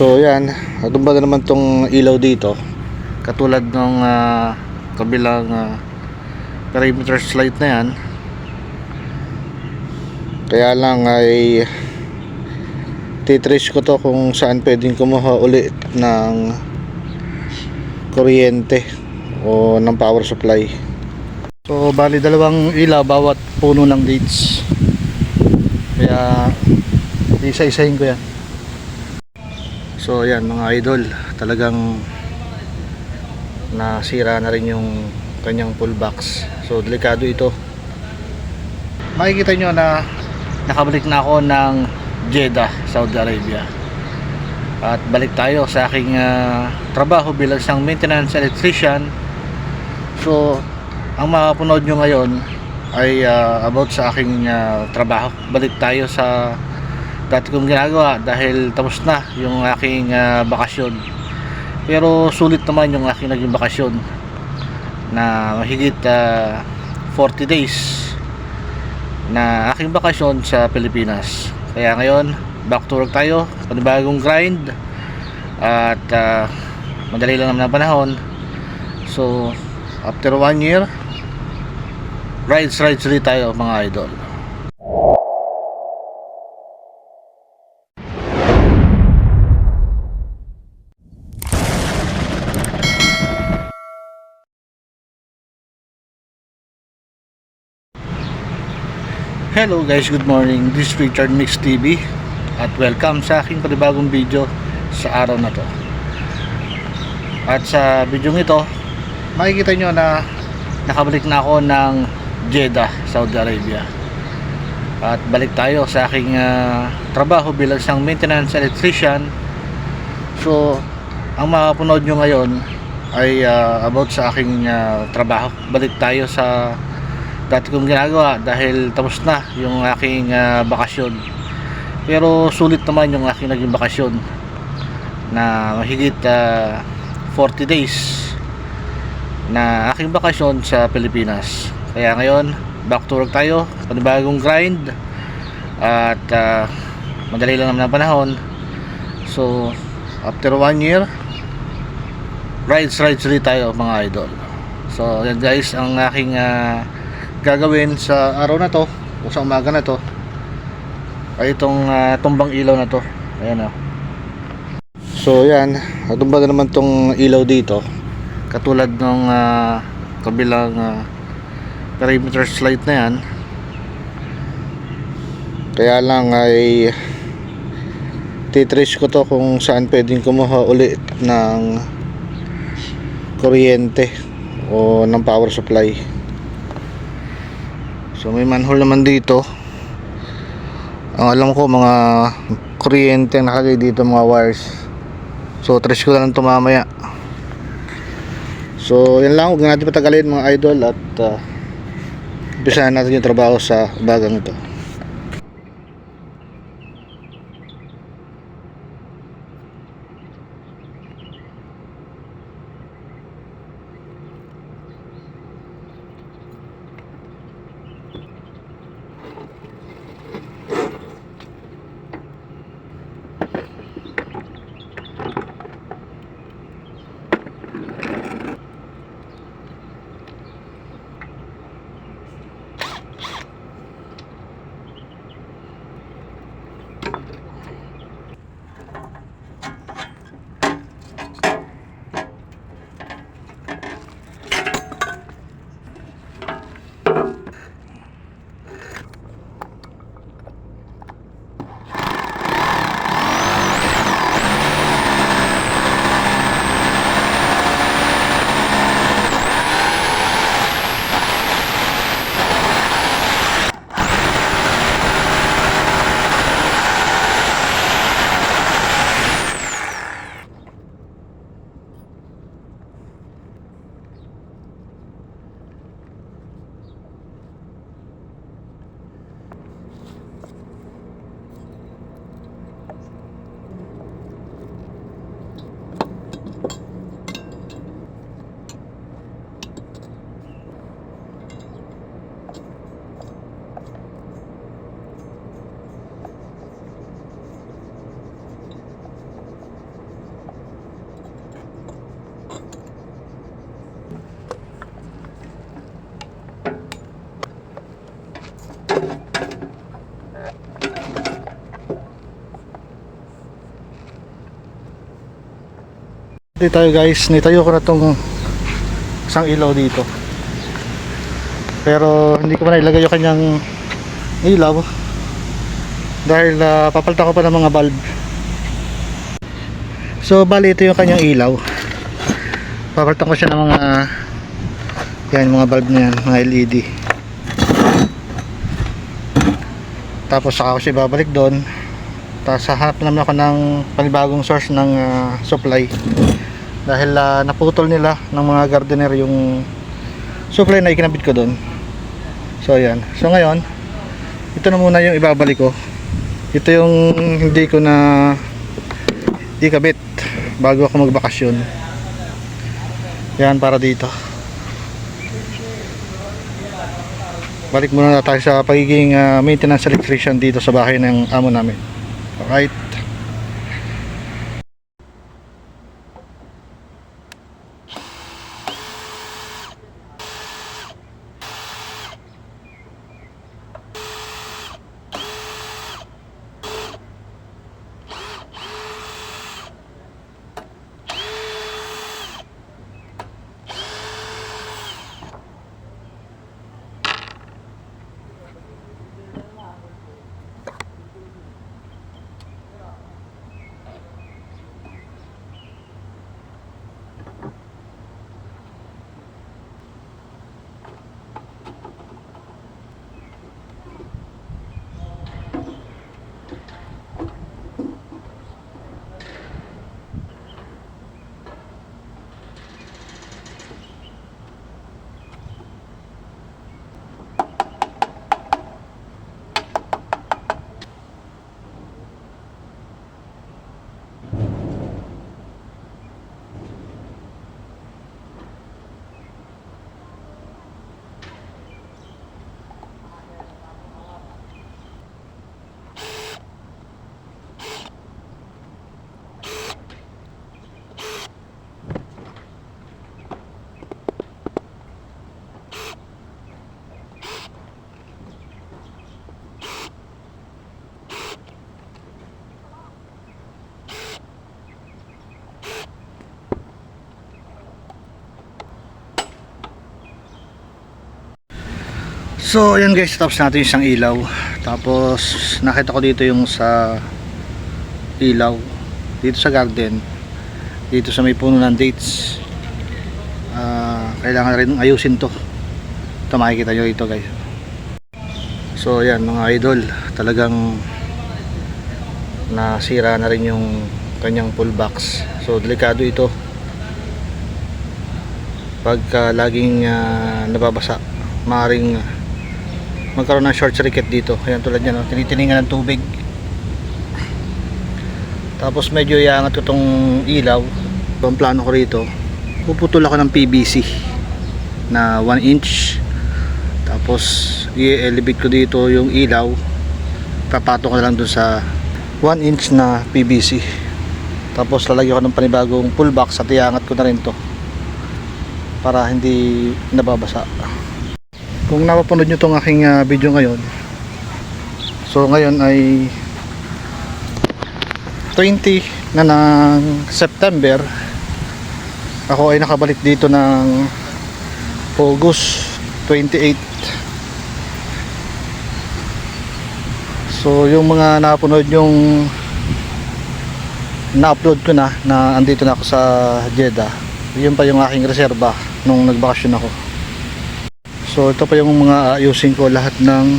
So yan, tumba na naman tong ilaw dito. Katulad ng kabilang perimeter light na yan. Kaya lang ay titrace ko to kung saan pwedeng kumuha ulit ng kuryente o ng power supply. So bali dalawang ilaw bawat puno ng dates. Kaya isa-isahin ko yan. So yan mga idol, talagang nasira na rin yung kanyang pull box. So delikado ito. Makikita nyo na nakabalik na ako ng Jeddah, Saudi Arabia. At balik tayo sa aking trabaho bilang isang maintenance electrician. So ang mapapanood nyo ngayon ay about sa aking trabaho. Balik tayo sa dati kong ginagawa dahil tapos na yung aking bakasyon. Pero sulit naman yung aking naging bakasyon na mahigit 40 days na aking bakasyon sa Pilipinas. Kaya ngayon back to work tayo, panibagong grind at madali lang naman ang panahon. So after 1 year rides ulit tayo mga idol. Hello guys, good morning. This is Richard Mix TV at welcome sa aking panibagong video sa araw na to. At sa video ito, makikita nyo na nakabalik na ako ng Jeddah, Saudi Arabia. At balik tayo sa aking trabaho bilang isang maintenance electrician. So ang mapapanood nyo ngayon ay about sa aking trabaho. Balik tayo sa dati kong ginagawa dahil tapos na yung aking bakasyon. Pero sulit naman yung aking naging bakasyon na mahigit 40 days na aking bakasyon sa Pilipinas. Kaya ngayon back to work tayo, panibagong grind at madali lang naman ang panahon. So after 1 year rides ulit tayo mga idol. So yan guys ang aking gagawin sa araw na to o sa umaga na to ay itong tumbang ilaw na to. Ayan o. So yan, tumba na naman tong ilaw dito. Katulad ng kabilang perimeter light na yan. Kaya lang ay titrace ko to kung saan pwedeng kumuha ulit ng kuryente o ng power supply. So may manhole naman dito. Ang alam ko mga kuryente ang nakalagay dito, mga wires. So trace ko na lang ito mamaya. So yan lang, huwag natin patagalin mga idol at umpisahan natin yung trabaho sa bagang ito. Update tayo guys, nitayo ko na tong isang ilaw dito. Pero hindi ko pa nailagay yung kanyang ilaw dahil papalitan ko pa ng mga bulb. So bali ito yung kanyang ilaw. Papalitan ko siya ng mga yan, mga bulb na yan, mga LED. Tapos saka ko siya babalik doon. Tapos hahanap naman ako ng panibagong source ng supply dahil naputol nila ng mga gardener yung supply na ikinabit ko doon. So ayan, so ngayon ito na muna yung ibabalik ko. Ito yung hindi ko na ikabit bago ako magbakasyon. Yan, para dito. Balik muna tayo sa pagiging maintenance electrician dito sa bahay ng amo namin. Alright. So ayan guys, tapos natin yung isang ilaw. Tapos nakita ko dito yung sa ilaw dito sa garden, dito sa may puno ng dates. Kailangan rin ayusin to. Ito makikita nyo ito guys. So ayan mga idol, talagang nasira na rin yung kanyang pull box. So delikado ito pagka laging nababasa, maaaring magkaroon ng short circuit dito. Ayan, tulad yan, no? Tinitiningan ng tubig. Tapos medyo iangat ko itong ilaw. Ang plano ko rito, puputol ako ng PVC na 1 inch. Tapos i-elevate ko dito yung ilaw, papato ko na lang dun sa 1 inch na PVC. Tapos lalagyan ko ng panibagong pull box at iangat ko na rin to para hindi nababasa. Kung napapanood nyo itong aking video ngayon, so ngayon ay 20 na ng September. Ako ay nakabalik dito ng August 28. So yung mga napanood yung na-upload ko na andito na ako sa Jeddah, yun pa yung aking reserba nung nagbakasyon ako. So ito pa yung mga ayusin ko, lahat ng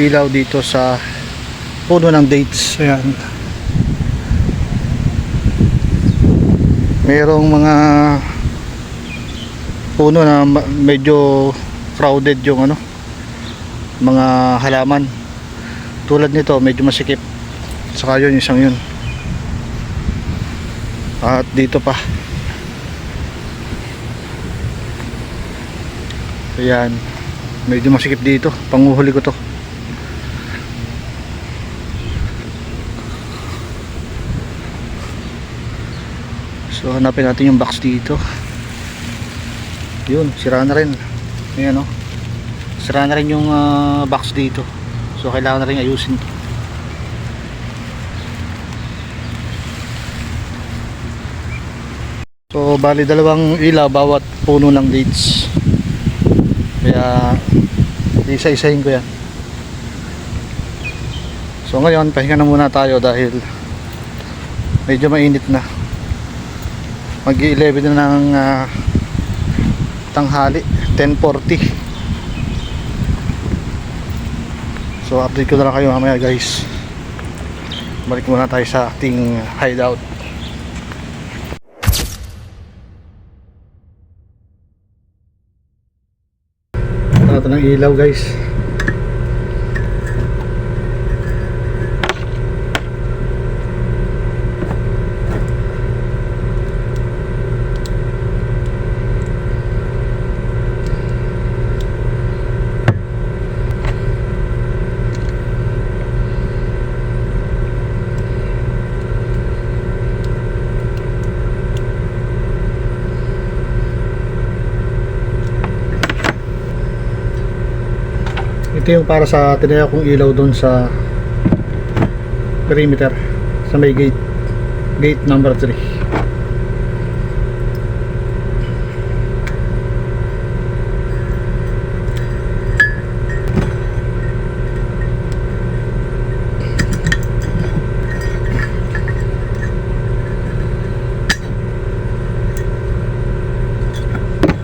ilaw dito sa puno ng dates. Ayan, merong mga puno na medyo crowded yung mga halaman. Tulad nito medyo masikip, saka yun, isang yun, at dito pa. Ayan, medyo masikip dito, panguhuli ko to. So hanapin natin yung box dito. Yun, sira na rin. Ayan, sira na rin yung box dito. So kailangan na rin ayusin to. So bali dalawang ilaw bawat puno ng dates. Kaya isa-isahin ko yan. So ngayon pahinga na muna tayo dahil medyo mainit na. Mag-11 na ng tanghali, 10:40. So update ko na lang kayo mamaya guys. Balik muna tayo sa ating hideout. Ito ng ilaw guys. Ito yung para sa tinaya kong ilaw doon sa perimeter sa may gate number 3.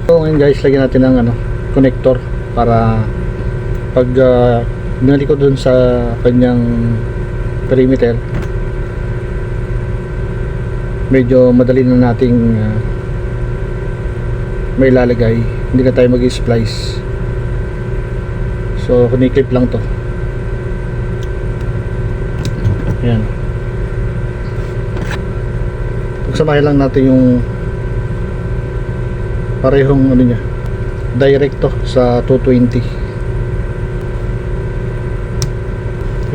So ngayon guys, lagyan natin ng connector para pag binalik ko dun sa kanyang perimeter, medyo madali na nating may lalagay, hindi na tayo mag-splice. So kuniklip lang to. Ayan, pagsamahin lang natin yung parehong niya, direct to sa 220.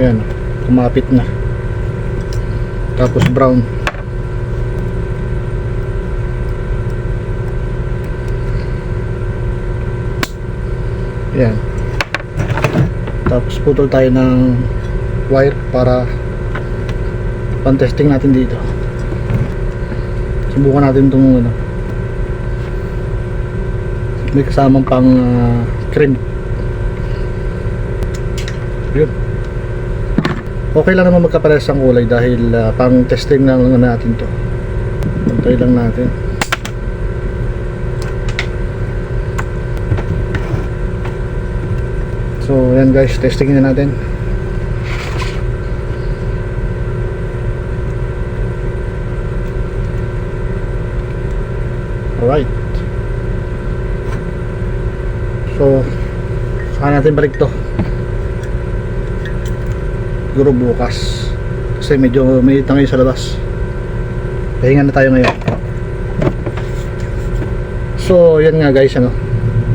Ayan, kumapit na. Tapos brown. Ayan. Tapos putol tayo ng wire para pan-testing natin dito. Subukan natin itong may kasamang pang crimp. Yun. Okay lang naman magkapares ang kulay dahil pang testing lang natin to. Pantay lang natin. So yan guys, testing na natin. Alright. So saan natin balik to? Siguro bukas kasi medyo mainit na ngayon sa labas. Pahinga na tayo ngayon. So yan nga guys,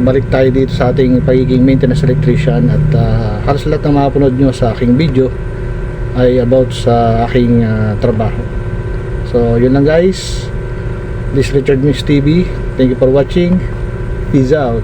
balik tayo dito sa ating pagiging maintenance electrician. At halos lahat ng mapanood nyo sa aking video ay about sa aking trabaho. So yun lang guys. This is Richard Mix TV. Thank you for watching. Peace out.